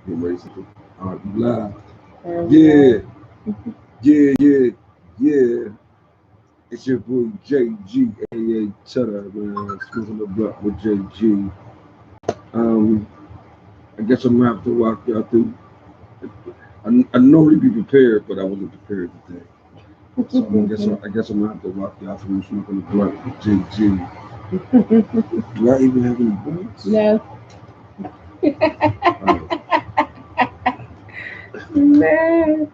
Live. Yeah, yeah. It's your boy JG, aka Cheddar, man. Smoking the blunt with JG. Um, I guess I'm gonna have to walk y'all through. I normally be prepared, but I wasn't prepared today. So I guess I'm gonna have to walk y'all through smoking the blunt with JG. Do I even have any blunts? No. Oh, No.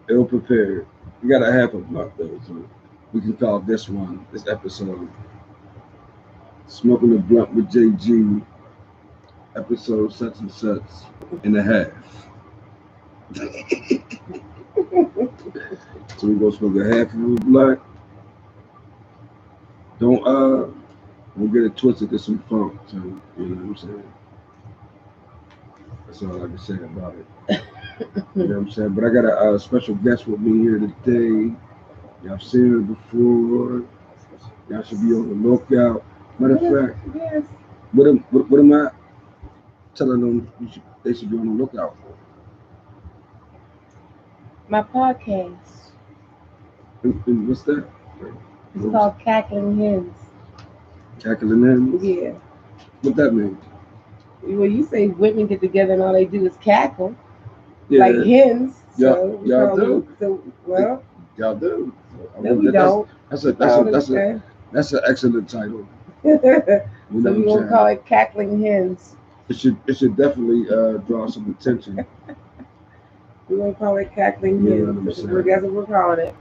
ill prepared. We got a half a blunt though, so we can call this episode, Smoking the Blunt with JG, episode such and such and a half. So we gonna smoke a half of a blunt. Don't don't get it twisted. There's some funk, so you know what I'm saying. That's all I can say about it. You know what I'm saying. But I got a special guest with me here today. Y'all seen her before. Y'all should be on the lookout. Matter of fact, Yes. what am I telling them they should be on the lookout for? My podcast. And what's that? It's called Cackling Hens. Cackling Hens? Yeah. What that mean? Well, you say women get together and all they do is cackle Yeah, like hens. So y'all do. well, Y'all do. I no, mean, we don't. That's an excellent title. You So know we what gonna I'm call saying? it Cackling Hens. It should definitely draw some attention. We gonna call it Cackling You know Hens. what I'm That's saying? what we're calling it.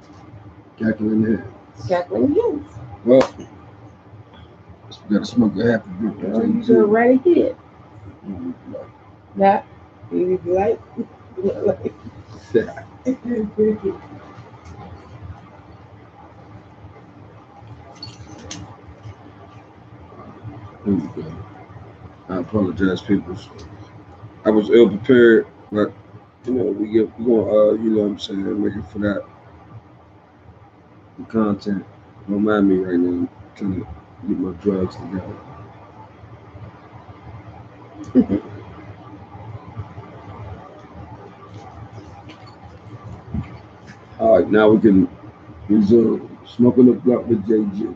Cackling Hens. Cackling Hens. Well, we gotta smoke a half a blunt with Well, you JG. go right ahead. Mm, Not you like. like. Here we go. I apologize, people. I was ill prepared, but we gonna you know what I'm saying, make it for that content. Don't mind me right now. I'm trying to get my drugs together. All right, now we can resume smoking the blunt with JG.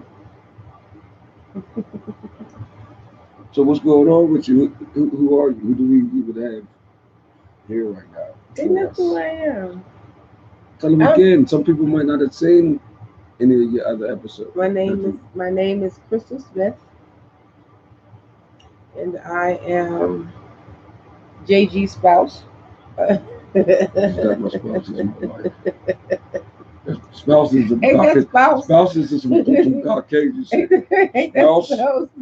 So what's going on with you? Who are you? Who do we even have here right now? Isn't that who I am? Tell them again. Some people might not have seen any of your other episodes. My name is Crystal Smith, and I am JG's spouse. That my spouses in my life. Spouses of Ain't that spouse? Spouses is some Caucasian shit. Ain't that Spouse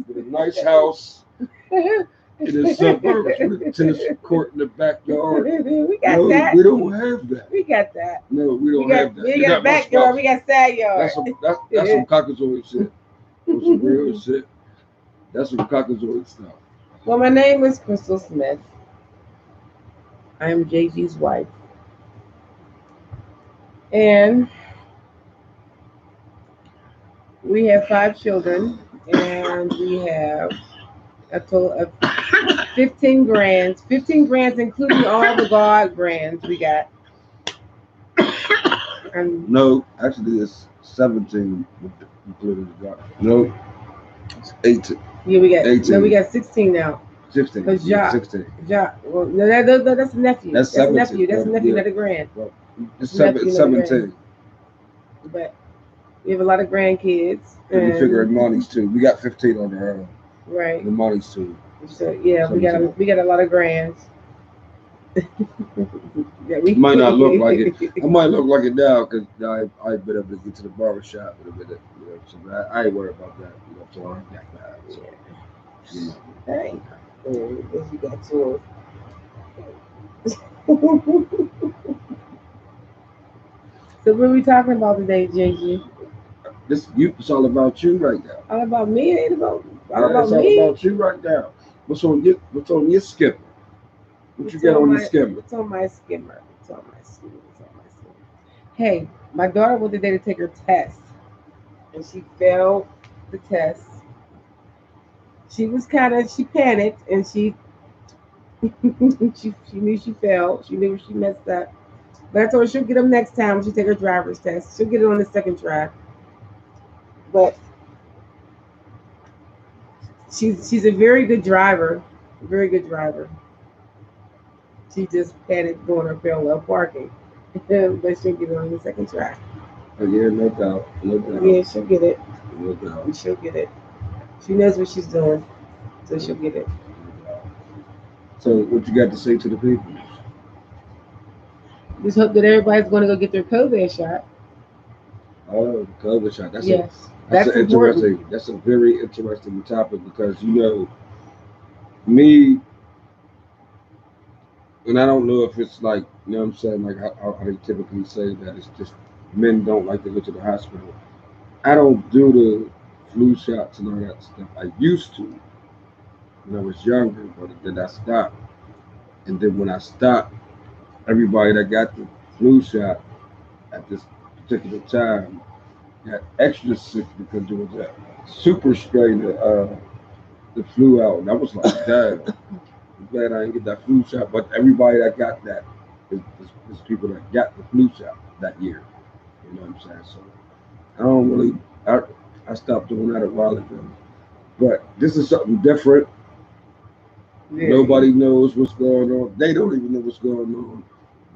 with a nice house in the suburbs with a tennis court in the backyard. We got No, that. we don't have that. We got that. No, we don't have that. We got backyard. We got side yard. That's some cockazoid shit. That's some real shit. That's some cockazoid stuff. Well, my name is Crystal Smith. I am JG's wife. And we have 5 children, and we have a total of 15 grands. 15 grands, including all the God grands we got. And No, actually, it's 17 including the God. No, it's 18. yeah, we got 18. No, we got 16 now. 16. Because Yeah, 16. Well, no, that's a nephew. That's a 17. nephew. That's a nephew, Yeah. not a grand. Well, it's Nephew, not a grand. 17. But we have a lot of grandkids. And we figure Monty's too. We got 15 on our own. Right. The Monty's too. So yeah, we got a lot of grands. Yeah, might not look like it. I might look like it now because I've been able to get to the barbershop in a minute. You know, so I ain't worried about that. You know, so I ain't that bad. So, you know. Hey, you got two. So what are we talking about today, JG? It's all about you right now. All about me? It ain't about it's all about you right now. What's on your skimmer? What you got on your skimmer? It's on my skimmer. Hey, my daughter went today to take her test, and she failed the test. She panicked, and she She knew she failed. She knew she messed up. But I told her she'll get them next time she take her driver's test. She'll get it on the second try. But she's a very good driver. Very good driver. She just had it going her parallel parking. But she'll get it on the second try. Oh, yeah, no doubt, no doubt, Yeah, she'll get it. no doubt. She'll get it. She knows what she's doing, so she'll get it. So, what you got to say to the people? Just hope that everybody's going to go get their COVID shot. Oh, the COVID shot. Yes, That's that's an important. interesting. That's a very interesting topic because me, and I don't know if it's like what I'm saying, like how they typically say that it's just men don't like to go to the hospital. I don't do the flu shots and all that stuff. I used to when I was younger, but then I stopped. And then when I stopped, everybody that got the flu shot at this particular time got extra sick because there was that super strain of the flu out. And I was like, damn, I'm glad I didn't get that flu shot. But everybody that got that is people that got the flu shot that year. You know what I'm saying? So I don't really, I, I stopped doing that a while ago. But this is something different. Yeah. Nobody knows what's going on. They don't even know what's going on.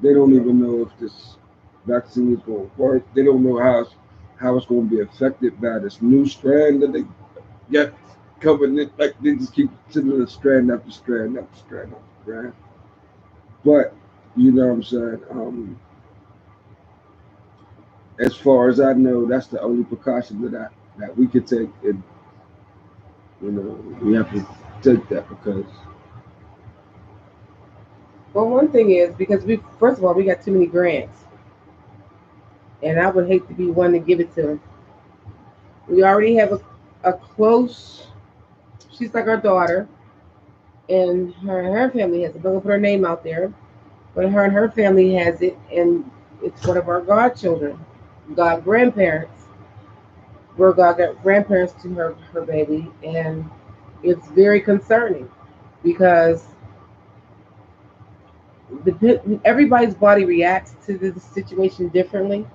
They don't even know if this vaccine is going to work. They don't know how it's going to be affected by this new strand that they get coming in. Like they just keep sending a strand after strand after strand after strand. But you know what I'm saying. As far as I know, that's the only precaution that we could take, and we have to take that because Well, one thing is because we first of all we got too many grants, and I would hate to be one to give it to them. We already have a close. She's like our daughter, and her family has it. I'm gonna put her name out there, but her and her family has it, and it's one of our godchildren, god grandparents. We're god grandparents to her baby, and it's very concerning because everybody's body reacts to the situation differently,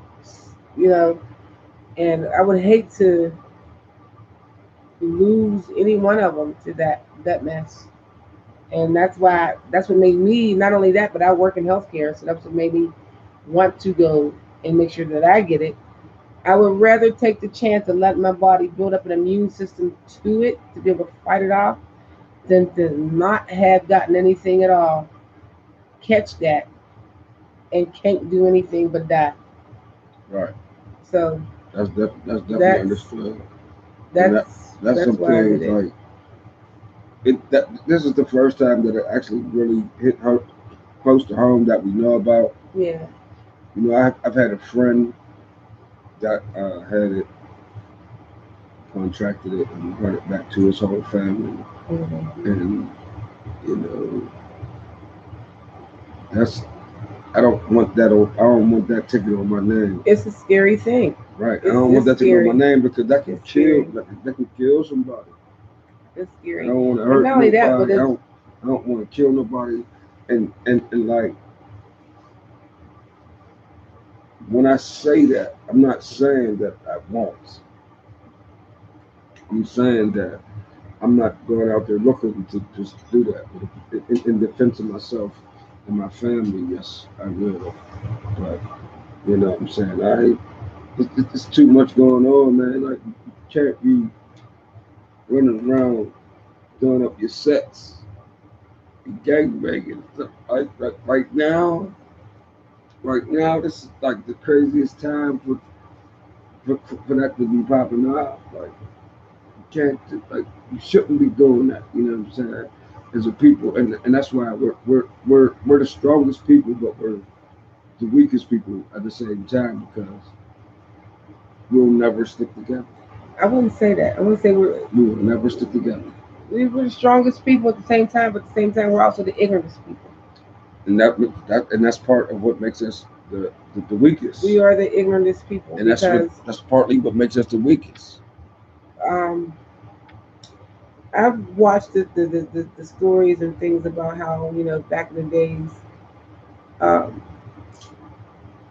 you know. And I would hate to lose any one of them to that mess. And that's what made me not only that, but I work in healthcare, so that's what made me want to go and make sure that I get it. I would rather take the chance and let my body build up an immune system to it to be able to fight it off than to not have gotten anything at all, catch that, and can't do anything but die. right. So That's definitely that's understood. And that's that's some why I did things it. like that. This is the first time that it actually really hit close to home that we know about. Yeah. I've had a friend that had it, contracted it, and brought it back to his whole family. Hmm. And you know, that's I don't want that ticket on my name. It's a scary thing. Right. I It's don't want it's that ticket on my scary. name because It's scary. that can kill somebody. It's I scary. don't want to And hurt not only that, but nobody. it's I don't want to kill nobody. And like when I say that, I'm not saying that I won't. I'm saying that I'm not going out there looking to just do that. But in defense of myself and my family, yes, I will. But you know what I'm saying? It's too much going on, man. Like you can't be running around doing up your sets, gang banging stuff. Like right now, this is like the craziest time for that to be popping off. Like you can't, like you shouldn't be doing that. You know what I'm saying? As a people, and that's why we're the strongest people, but we're the weakest people at the same time because we'll never stick together. I wouldn't say that. I wouldn't say We will never stick together, we're the strongest people at the same time, but at the same time we're also the ignorantest people. and that's part of what makes us the weakest, We are the ignorantest people and because that's partly what makes us the weakest. um I've watched the stories and things about how, back in the days, um,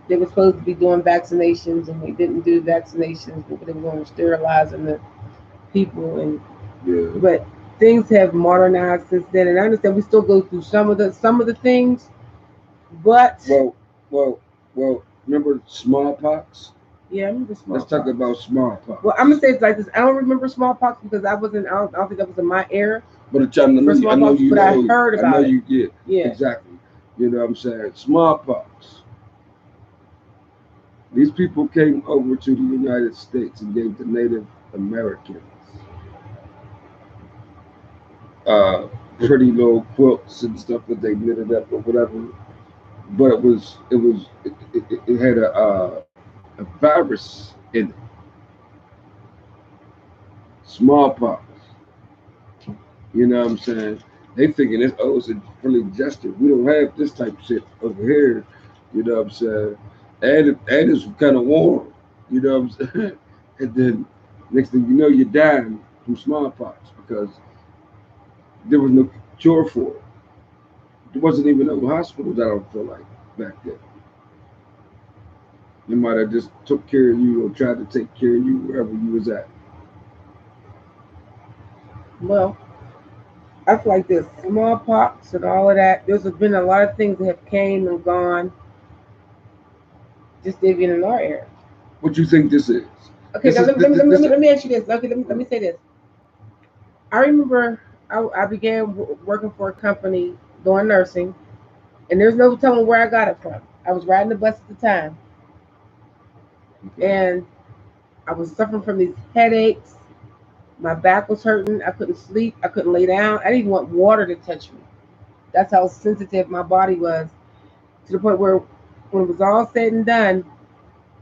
they were supposed to be doing vaccinations and they didn't do vaccinations, but they were going to sterilizing the people. And Yeah. but things have modernized since then, and I understand we still go through some of the things, but Well, well. Remember smallpox? yeah, I remember Let's smallpox. talk about smallpox. Well, I'm gonna say it's like this. I don't remember smallpox because I wasn't. I don't think that was in my era But I for know smallpox, you but I know. heard I know about it. you get Yeah. exactly. You know what I'm saying? Smallpox. These people came over to the United States and gave the Native Americans uh, pretty little quilts and stuff that they knitted up or whatever. But it had a virus in it, smallpox. You know what I'm saying? They thinking it's a friendly gesture. We don't have this type of shit over here. You know what I'm saying? And it's kind of warm. You know what I'm saying? And then next thing you know, you're dying from smallpox because there was no cure for it. There wasn't even no hospitals. I don't feel like back then. They might have just took care of you or tried to take care of you wherever you was at. Well, I feel like this smallpox and all of that. There's been a lot of things that have came and gone just even in our era. What you think this is? Okay, This now is this. let me ask you this. Okay, let me say this. I remember I began working for a company doing nursing, and there's no telling where I got it from. I was riding the bus at the time, Okay. and I was suffering from these headaches. My back was hurting. I couldn't sleep. I couldn't lay down. I didn't even want water to touch me. That's how sensitive my body was, to the point where, when it was all said and done,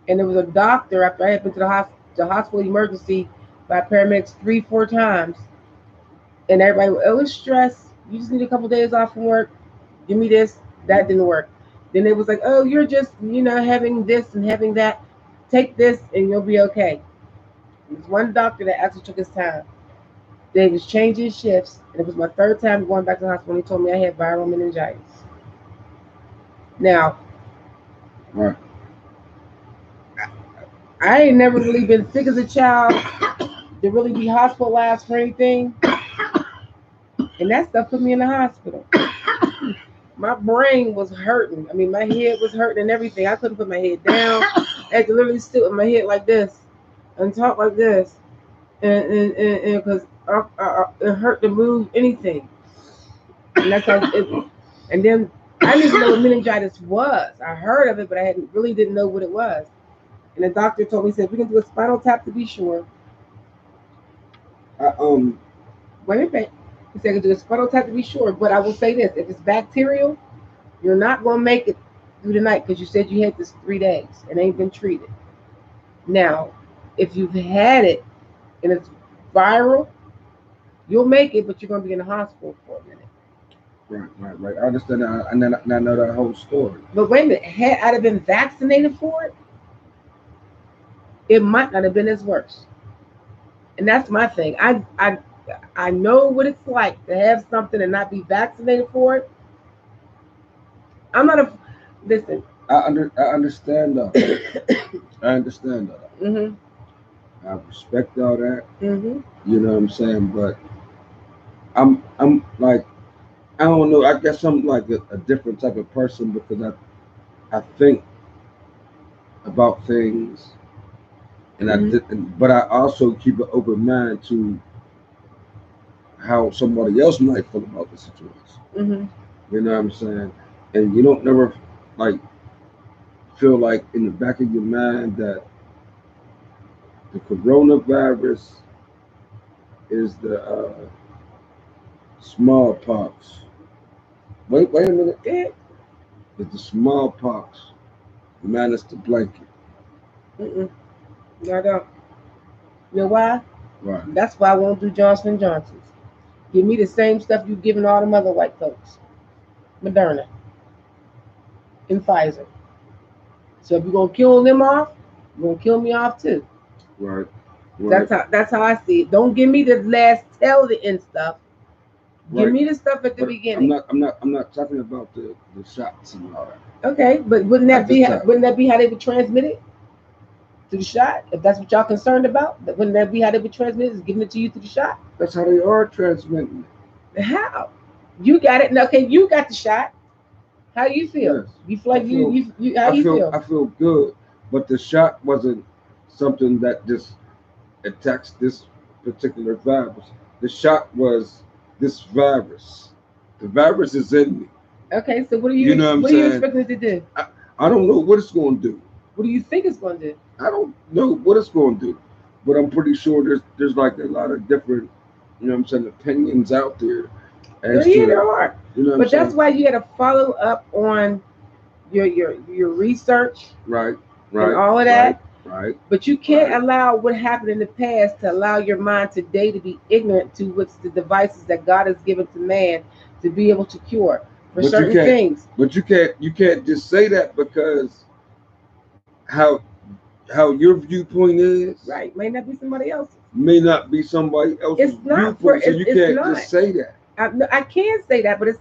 and there was a doctor after I had been to the hospital emergency by paramedics 3, 4 times, and everybody, oh, it's stress. You just need a couple days off from work. Give me this. That didn't work. Then it was like, oh, you're just, having this and having that. Take this and you'll be okay. There's one doctor that actually took his time. They was changing shifts, and it was my third time going back to the hospital. He told me I had viral meningitis. Now, Right. I ain't never really been sick as a child to really be hospitalized for anything, and that stuff put me in the hospital. My brain was hurting. I mean, my head was hurting and everything. I couldn't put my head down. I had to literally sit with my head like this and talk like this, and because it hurt to move anything. And that's how it. And then I didn't even know what meningitis was. I heard of it, but I really didn't know what it was. And the doctor told me, he said, we can do a spinal tap to be sure. I, Wait a minute. He said, I can do a spinal tap to be sure. But I will say this, if it's bacterial, you're not going to make it through the night because you said you had this 3 days and ain't been treated. Now, if you've had it and it's viral, you'll make it, but you're going to be in the hospital for a minute. right. I understand that. I know that whole story. But wait a minute, had I have been vaccinated for it, it might not have been as worse. And that's my thing. I know what it's like to have something and not be vaccinated for it. I'm not a listen. I understand that. I understand that. Mhm. I respect all that. Mhm. You know what I'm saying? But I'm like I don't know. I guess I'm like a different type of person because I think about things and Mhm. but I also keep an open mind to how somebody else might feel about the situation. Mhm. You know what I'm saying? And you don't never like feel like in the back of your mind that the coronavirus is the smallpox. Wait a minute. Yeah. Is the smallpox minus the blanket? Mm-mm. No, I don't. You know why? Right. That's why I won't do Johnson and Johnson's. Give me the same stuff you've given all them other white folks. Moderna and Pfizer. So if you're gonna kill them off, you're gonna kill me off too. Right. Right. That's how I see it. Don't give me the last tell the end stuff. Give Right. me the stuff at the But beginning. I'm not talking about the shots and all that. Okay, but At the time. wouldn't that be how they would transmit it through the shot? If that's what y'all concerned about, wouldn't that be how they would transmit it? Is giving it to you through the shot? That's how they are transmitting. How? You got it. Okay, you got the shot. How you feel? Yes. You feel like I feel you how you feel? I feel good, but the shot wasn't something that just attacks this particular virus. The shot was this virus. The virus is in me. Okay, so You know what I'm what are you saying? expecting it to do? I don't know what it's going to do. What do you think it's going to do? I don't know what it's going to do, but I'm pretty sure there's like a lot of different, you know what I'm saying, opinions out there as Yeah, to, there are. you know what I'm But that's saying? why you got to follow up on your research Right, and right, all of right, that. right, But you can't right. allow what happened in the past to allow your mind today to be ignorant to what's the devices that God has given to man to be able to cure for But you certain can't, things. you can't just say that because how how your viewpoint is Right? May not be somebody else's. may not be somebody else's It's not for viewpoint, so you it's can't not. just say that. No, I can say that, but just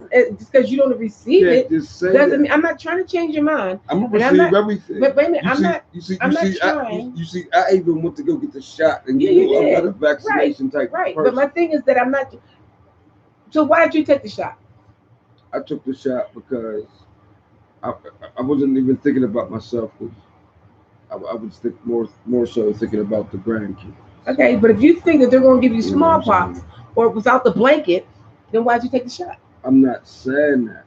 because you don't You receive can't it just say doesn't mean that. I'm not trying to change your mind. I'm gonna And I'm receive not. everything. But wait a minute, You see, I'm not trying. you see. I even went to go get the shot, and Yeah, you you know I'm not did. a vaccination type of Right. But my person. thing is that I'm not. So why did you take the shot? I took the shot because I, I wasn't even thinking about myself. 'Cause I was more so thinking about the grandkids. Okay, but if you think that they're going to give you You know what I'm smallpox saying? or without the blanket, then why'd you take the shot? I'm not saying that.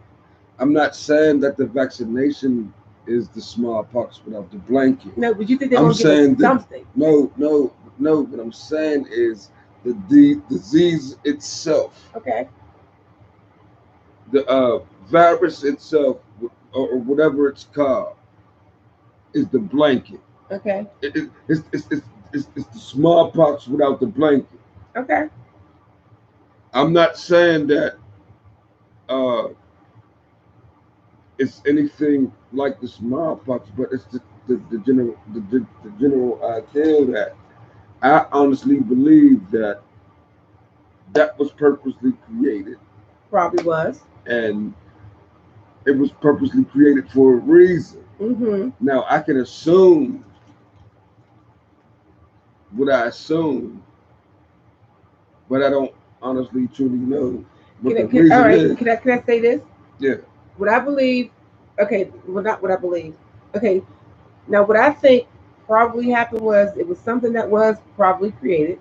I'm not saying that the vaccination is the smallpox without the blanket. No, but you think they're I'm going to give saying us that something? no. What I'm saying is disease itself, Okay. the virus itself, or whatever it's called, is the blanket. Okay. It's the smallpox without the blanket. Okay. I'm not saying that uh, it's anything like the smallpox, but it's the general idea that I honestly believe that that was purposely created, Probably was. and it was purposely created for a reason. Mm-hmm. Now I can assume what I assume, but I don't honestly truly know what the All reason right. is. Can I say this? Yeah, What I believe. Okay. Well, not what I believe. Okay. Now, what I think probably happened was it was something that was probably created,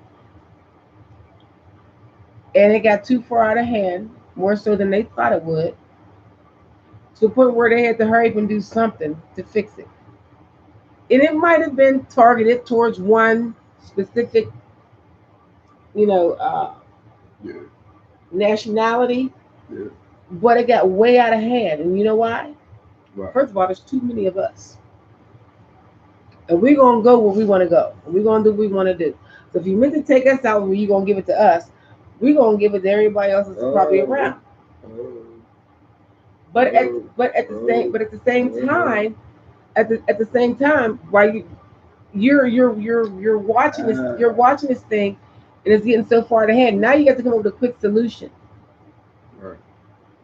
and it got too far out of hand, more so than they thought it would, to the point where they had to hurry up and do something to fix it. And it might have been targeted towards one specific, you know, yeah, nationality, yeah. but it got way out of hand. And you know why? Right. First of all, there's too many of us, and we're gonna go where we want to go, and we're gonna do what we want to do. So if you meant to take us out, where you gonna give it to us, we're gonna give it to everybody else that's probably Oh, around. oh, But at oh, at the same oh. time, at the same time, while you're watching this, you're Ah, watching this thing, and it's getting so far ahead. Now you got to come up with a quick solution. right.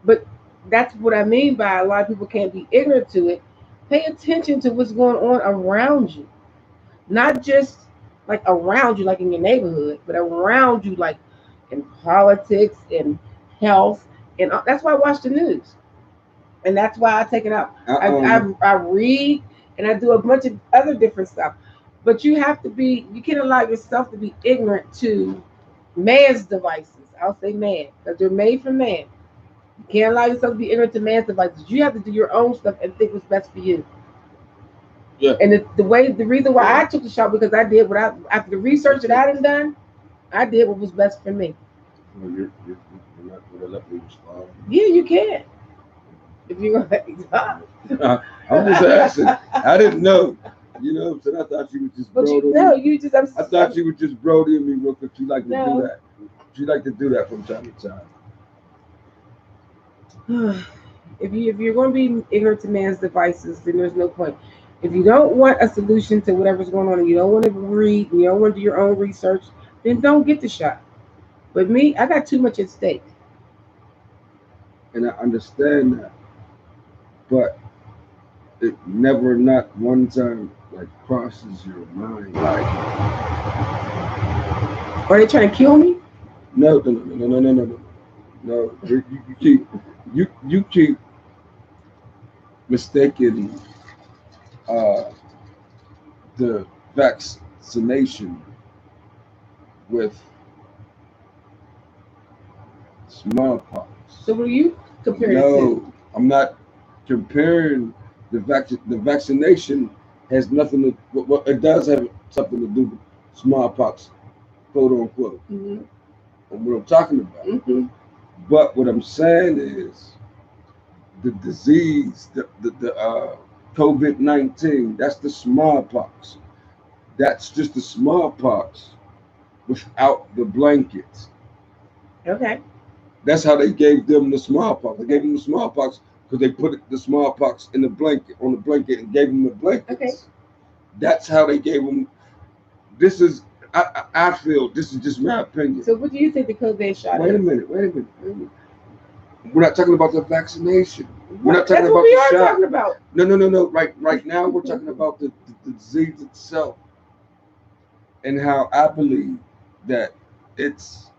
But that's what I mean by a lot of people can't be ignorant to it. Pay attention to what's going on around you, not just like around you, like in your neighborhood, but around you, like in politics and health, and that's why I watch the news, and that's why I take it out. I, I read and I do a bunch of other different stuff. But you can't allow yourself to be ignorant to man's devices. I'll say man, because they're made for man. You can't allow yourself to be ignorant to man's devices. You have to do your own stuff and think what's best for you. yeah. And the reason why I took the shot because I did what I after the research that I done, I did what was best for me. Well, you're not going to let me respond. Yeah, you can if you're gonna let me talk. I'm just asking. I didn't know. You know what I'm saying? I thought you was just But broed you on know, me. you just I thought you was just brody me real quick. She like to do no. that. She like to do that from time to time. If you're going to be ignorant to man's devices, then there's no point. If you don't want a solution to whatever's going on and you don't want to read and you don't want to do your own research, then don't get the shot. But me, I got too much at stake. And I understand that, but it never, not one time, like crosses your mind. Like, Are they trying to kill me? no, no, no, no, no, no, no, no. No, you keep mistaking uh, the vaccination with smallpox. So what are you comparing it to? No, I'm not comparing the vaccination has nothing to. Well, it does have something to do with smallpox, quote unquote. Mm-hmm. And what I'm talking about. Mm-hmm. But what I'm saying is the disease, the COVID-19. That's the smallpox. That's just the smallpox without the blankets. Okay. That's how they gave them the smallpox. They gave them the smallpox because they put the smallpox in the blanket, on the blanket, and gave them the blankets. Okay. That's how they gave them. This is, I feel, this is just my opinion. So what do you think the COVID shot Wait a is? minute. We're not talking about the vaccination. We're not talking That's about what we the are shot. talking about. No. Right now, we're talking about the disease itself and how I believe that it's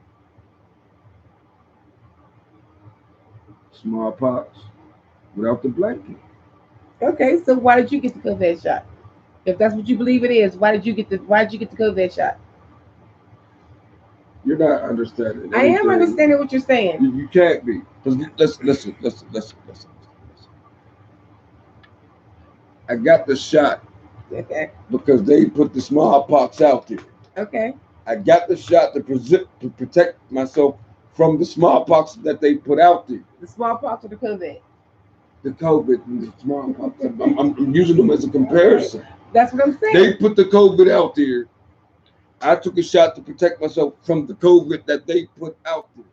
smallpox without the blanket. Okay, so why did you get the COVID shot? If that's what you believe it is, why did you get the COVID shot? You're not understanding. I am anything. understanding what you're saying. You can't be. Because listen. I got the shot Okay. because they put the smallpox out there. Okay. I got the shot to protect myself from the smallpox that they put out there. The smallpox or the COVID? The COVID and the smallpox. I'm using them as a comparison. That's what I'm saying. They put the COVID out there. I took a shot to protect myself from the COVID that they put out there.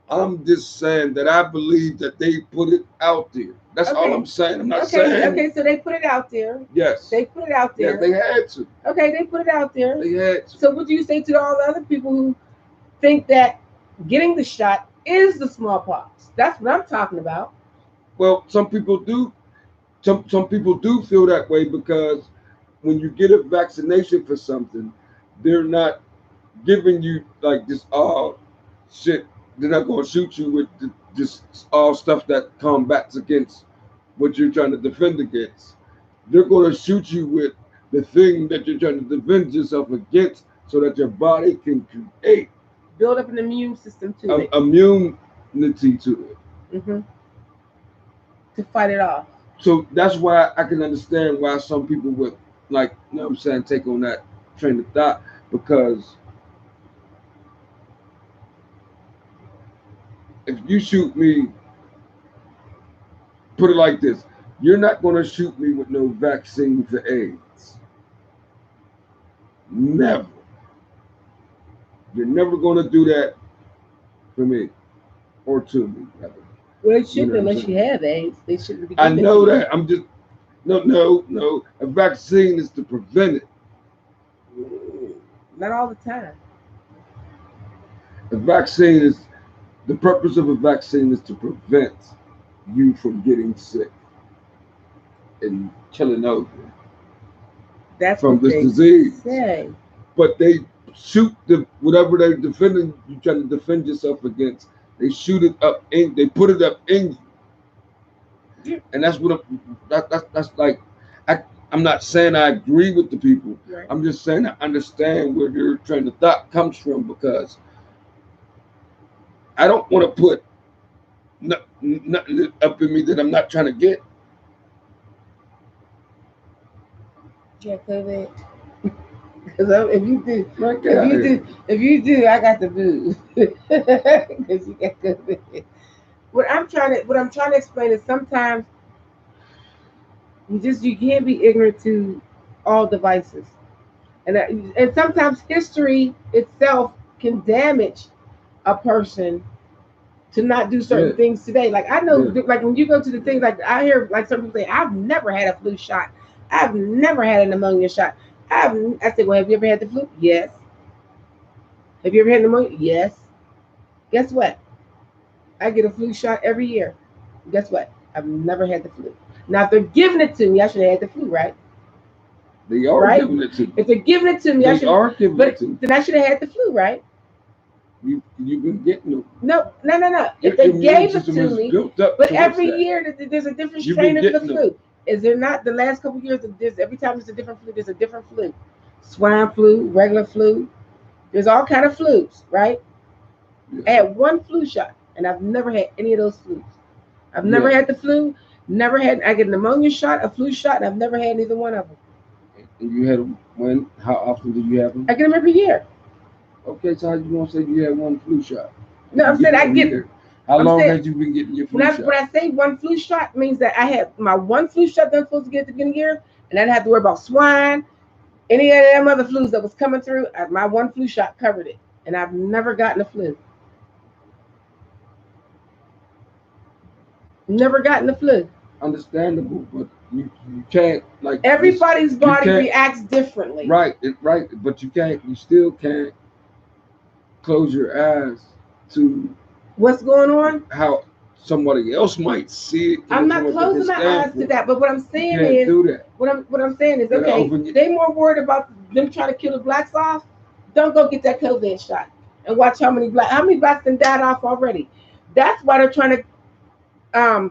I'm just saying that I believe that they put it out there. That's all I'm saying. I'm not saying. Okay, so they put it out there. Yes. They put it out Yes, there. they had to. Okay, they put it out there. They had to. So what do you say to all the other people who think that getting the shot is the smallpox? That's what I'm talking about. Well, some people do. Some people do feel that way because when you get a vaccination for something, they're not giving you like this all shit. They're not going to shoot you with just all stuff that combats against what you're trying to defend against. They're going to shoot you with the thing that you're trying to defend yourself against so that your body can create Build up an immune system to it. immunity to it. Mm-hmm. To fight it off. So that's why I can understand why some people would, like, you know what I'm saying, take on that train of thought, because if you shoot me, put it like this, you're not going to shoot me with no vaccine for AIDS. Never. You're never going to do that for me or to me. Rather. Well, they shouldn't You know what I'm unless you have AIDS. They shouldn't be. I giving know it to you. that. I'm just, no. A vaccine is to prevent it. Not all the time. A vaccine is, the purpose of a vaccine is to prevent you from getting sick and killing over That's from what this they disease. say. But they shoot whatever they're defending, you trying to defend yourself against. They shoot it up in, they put it up in you. Yeah. And that's what that's like. I'm not saying I agree with the people. Right. I'm just saying I understand where their train of thought comes from, because I don't want to put nothing up in me that I'm not trying to get. Yeah, COVID. Because if you do, I got the boo. Because you got COVID. What I'm trying to explain is sometimes you can't be ignorant to all devices, and sometimes history itself can damage a person to not do certain things today. Like I know, like when you go to the things, like I hear like some people say, I've never had a flu shot. I've never had a pneumonia shot. I said, well, have you ever had the flu? Yes. Have you ever had pneumonia? Yes. Guess what? I get a flu shot every year. Guess what? I've never had the flu. Now, if they're giving it to me, I should have had the flu, right? They are Right? giving it to you. If they're giving it to me, I They should. are giving But it to you. then I should have had the flu, right? You've been getting them. No. If Your they immune gave it system to is me, built up but towards every that. year there's a different You've strain been of the getting flu. Is there not? The last couple of years, every time there's a different flu. There's a different flu. Swine flu, regular flu. There's all kind of flus, right? I Yeah. had one flu shot, and I've never had any of those flus. I've never Yeah. had the flu. Never had. I get a pneumonia shot, a flu shot, and I've never had neither one of them. And you had them when? How often do you have them? I get them every year. Okay, so how you gonna say you had one flu shot? No, I'm You saying get I every get. year. How I'm long saying- have you been getting your flu When shot? I say one flu shot, means that I had my one flu shot that I'm supposed to get at the beginning of the year, and I didn't have to worry about swine, any of them other flus that was coming through. My one flu shot covered it, and I've never gotten a flu. Never gotten the flu. Understandable, but you can't like Everybody's body can't- reacts differently. right, but you still can't close your eyes to What's going on? how somebody else might see it. I'm not from a closing different my eyes to standpoint. that. But what I'm You saying can't is, do that. what I'm saying is, You gotta okay, open your- they more worried about them trying to kill the blacks off. Don't go get that COVID shot and watch how many blacks done died off already. That's why they're trying to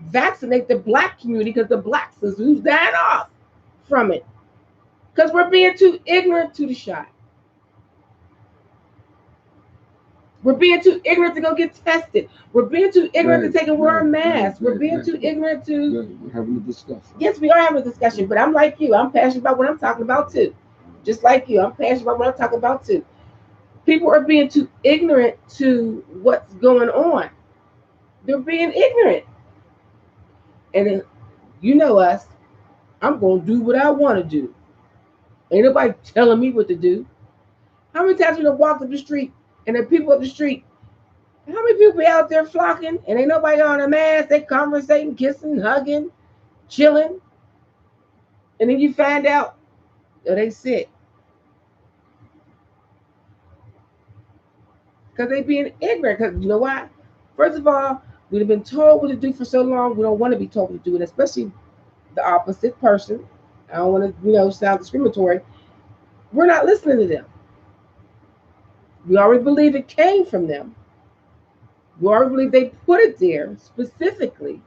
vaccinate the black community, because the blacks is who's dying off from it. Because we're being too ignorant to the shot. We're being too ignorant to go get tested. We're being too ignorant to take and wear a mask. We're being too ignorant to. We're having a discussion. Yes, we are having a discussion, but I'm like you. I'm passionate about what I'm talking about too. Just like you, I'm passionate about what I'm talking about too. People are being too ignorant to what's going on. They're being ignorant. And then, you know us, I'm going to do what I want to do. Ain't nobody telling me what to do. How many times you gonna walk up the street and the people up the street, how many people be out there flocking and ain't nobody on a mask, they conversating, kissing, hugging, chilling, and then you find out that they sick. Because they being ignorant. Because you know why? First of all, we've been told what to do for so long, we don't want to be told what to do, and especially the opposite person. I don't want to, sound discriminatory. We're not listening to them. We already believe it came from them. We already believe they put it there specifically.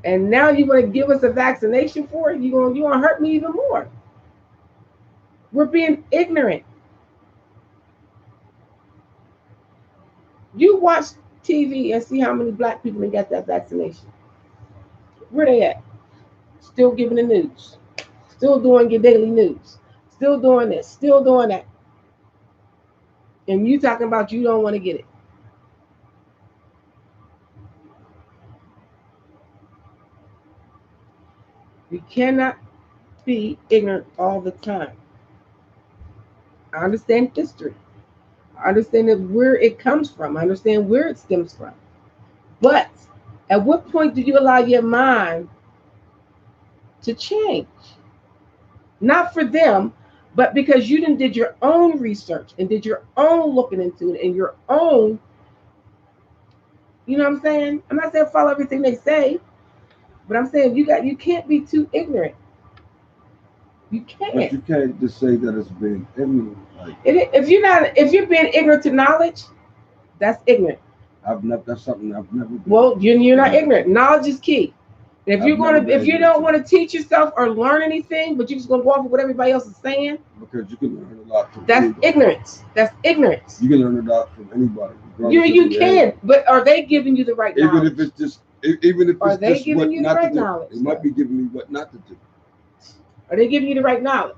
And now you want to give us a vaccination for it? You want to hurt me even more. We're being ignorant. You watch TV and see how many black people got that vaccination. Where they at? Still giving the news. Still doing your daily news. Still doing this. Still doing that. And you talking about you don't want to get it. You cannot be ignorant all the time. I understand history. I understand where it comes from. I understand where it stems from. But at what point do you allow your mind to change? Not for them, but because you did your own research and did your own looking into it and your own, you know what I'm saying? I'm not saying follow everything they say, but I'm saying you can't be too ignorant. You can't. But you can't just say that it's being ignorant. Like, if you're being ignorant to knowledge, that's ignorant. That's something I've never been. Well, you're not ignorant. Knowledge is key. And if you don't want to teach yourself or learn anything, but you're just gonna go off of what everybody else is saying, because you can learn a lot from that's anybody. ignorance. That's ignorance. You can learn a lot from anybody. You can, but are they giving you the right knowledge? Even if it's just what not to do. knowledge? They might be giving me what not to do. Are they giving you the right knowledge?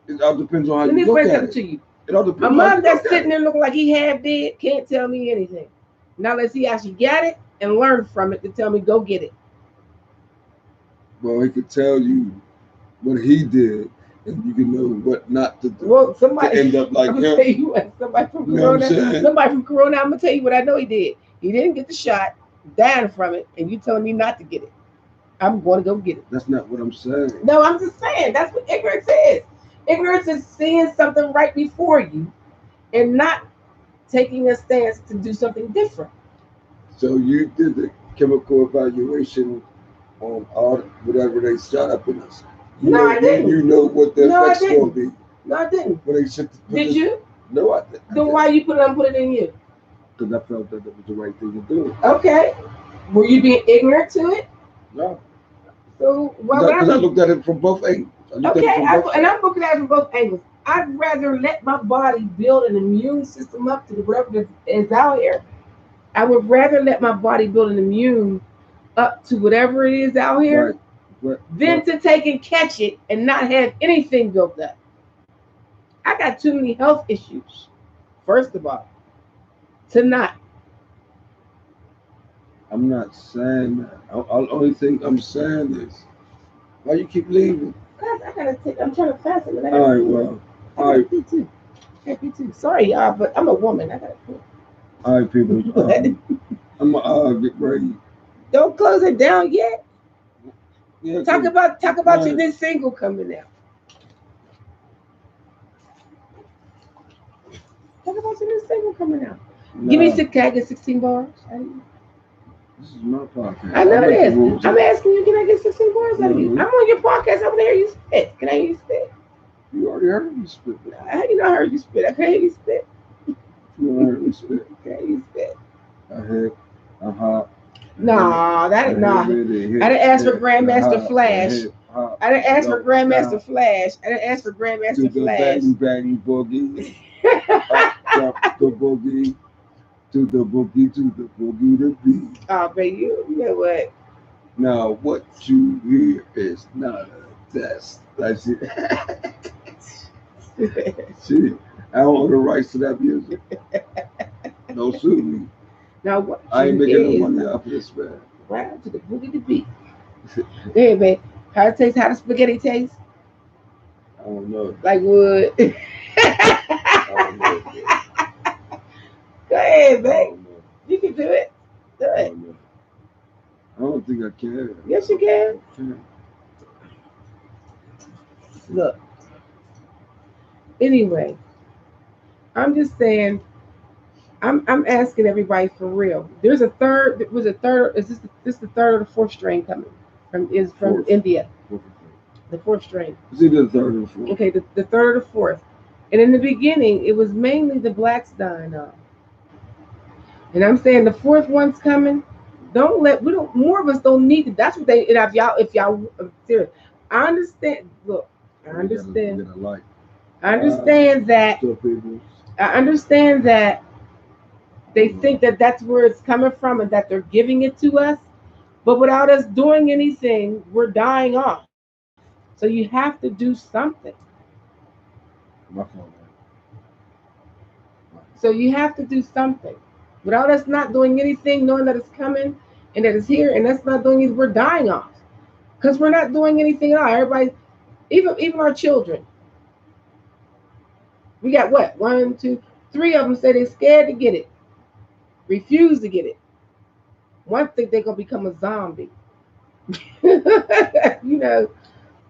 It all depends on how Let me you look explain at something it. to you. It all depends A on how mom you that's look at sitting it. there looking like he half dead can't tell me anything. Now let's see how she got it and learn from it to tell me go get it. Well, he could tell you what he did, and you can know what not to do. Well, To somebody end up like I'm him. gonna tell you what, somebody from You know what Corona, I'm saying? I'm gonna tell you what I know he did. He didn't get the shot, dying from it, and you telling me not to get it. I'm going to go get it. That's not what I'm saying. No, I'm just saying that's what ignorance is. Ignorance is seeing something right before you and not taking a stance to do something different. So you did the chemical evaluation on all whatever they shot up in us. You No, know, I didn't. You know what the No, I effects going to didn't. be No, I didn't. when they shit. Did you? No, I didn't. Then why you put it in you? Because I felt that it was the right thing to do. Okay. Were you being ignorant to it? No. So why Because would I looked at it from both angles. Okay, and I'm looking at it from both angles. I'd rather let my body build an immune system up to whatever is out here. I would rather let my body build an immune up to whatever it is out here than to take and catch it and not have anything built up. I got too many health issues, first of all, to not. I'm not saying that. The only thing I'm saying is, why you keep leaving? Guys, I gotta take. I'm trying to fasten it. All right, well, all right. Me too. Me too. Sorry, y'all, but I'm a woman. I gotta. All right, people. I'm get ready. Don't close it down yet. Yeah, talk about your new single coming out. Talk about your new single coming out. Nah. Give me can I get 16 bars? This is my podcast. I know it is. I'm asking you, can I get 16 bars out of you? I'm on your podcast over there. You spit. Can I hear you spit? You already heard me spit. How you know I heard you spit? I can't hear you spit. You heard me spit. Okay, you spit. I'm hot. Nah, that nah. I didn't ask for Grandmaster Flash. I didn't ask for Grandmaster Flash. I didn't ask for Grandmaster Flash. To the bang boogie. Up the boogie. To the boogie, to the boogie, the beat. Oh, baby, you know what? Now, what you hear is not a test. That's it. Shit, I don't own the rights to that music. Don't sue me. Now, what I ain't making no money off of this, man. Right to the boogie, the beat. Hey, man, how it tastes? How the spaghetti taste? I don't know. Like wood. I don't know. Go ahead, babe. You can do it. Do it. I don't think I can. Yes, you can. Look. Anyway, I'm just saying. I'm asking everybody for real. There's a third. Was a third? Is this the third or the fourth strain coming from fourth. India? The fourth strain. It's either the third or the fourth. Okay, the third or the fourth. And in the beginning, it was mainly the blacks dying off. And I'm saying the fourth one's coming. More of us don't need to. That's what they. And if y'all serious, I understand. Look, I understand. I understand that. I understand that they think that that's where it's coming from and that they're giving it to us. But without us doing anything, we're dying off. So you have to do something. So you have to do something. Without us not doing anything, knowing that it's coming and that it's here, and that's not doing it, we're dying off. Because we're not doing anything at all. Everybody, even our children. We got what? 1, 2, 3 of them say they're scared to get it. Refuse to get it. One think they're gonna become a zombie. You know.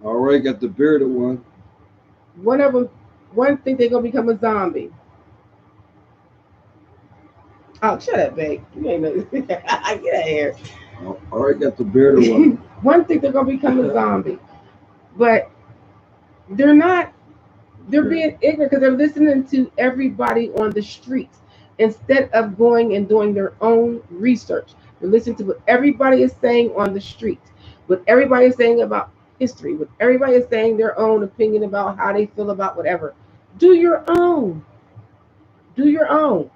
All right, got the bearded one. One think they're gonna become a zombie. Oh, shut up, babe. You ain't know. Get out of here. All right, got the bearded one. One think they're gonna become a zombie, but they're not. They're being ignorant because they're listening to everybody on the streets instead of going and doing their own research. They're listening to what everybody is saying on the street, what everybody is saying about history, what everybody is saying their own opinion about how they feel about whatever. Do your own. Do your own.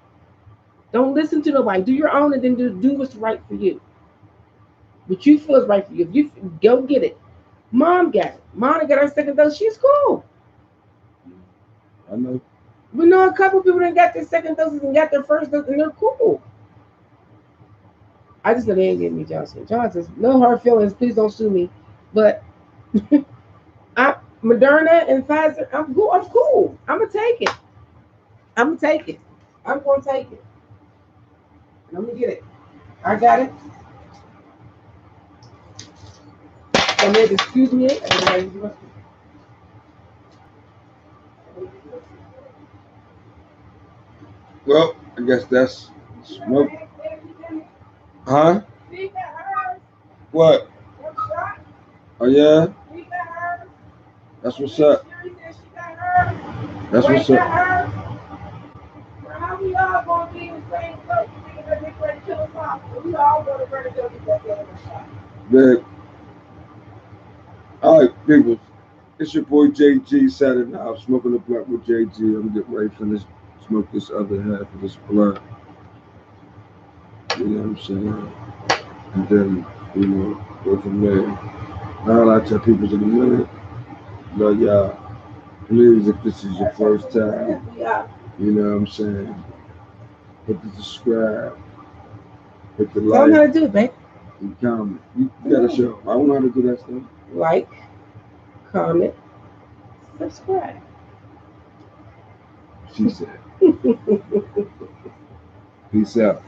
Don't listen to nobody. Do your own and then do what's right for you. What you feel is right for you. If you go get it. Mom got it. Mom got her second dose. She's cool. I know. We know a couple people that got their second doses and got their first dose and they're cool. I just know they ain't getting me Johnson. Johnson, no hard feelings. Please don't sue me. But Moderna and Pfizer, I'm cool. I'm gonna take it. I'm gonna take it. I'm gonna take it. I'm gonna get it. I got it. And then, excuse me. Well, I guess that's smoke. Huh? What? Oh yeah? That's what's up. That's what's up. How we all gonna be in the same place? They ready to kill us off. We all gonna burn it up and get the other shot. Big. All right, people. It's your boy JG Saturday night. I'm smoking a blunt with JG. I'm getting ready to finish smoke this other half of this blunt. You know what I'm saying? And then, go from there. All I tell people in a minute, but y'all, please, if this is your first time, you know what I'm saying, hit the subscribe, hit the Tell them how like, to do it, babe. and comment. You gotta show. I don't know how to do that stuff. Like, comment, subscribe. She said. Peace out.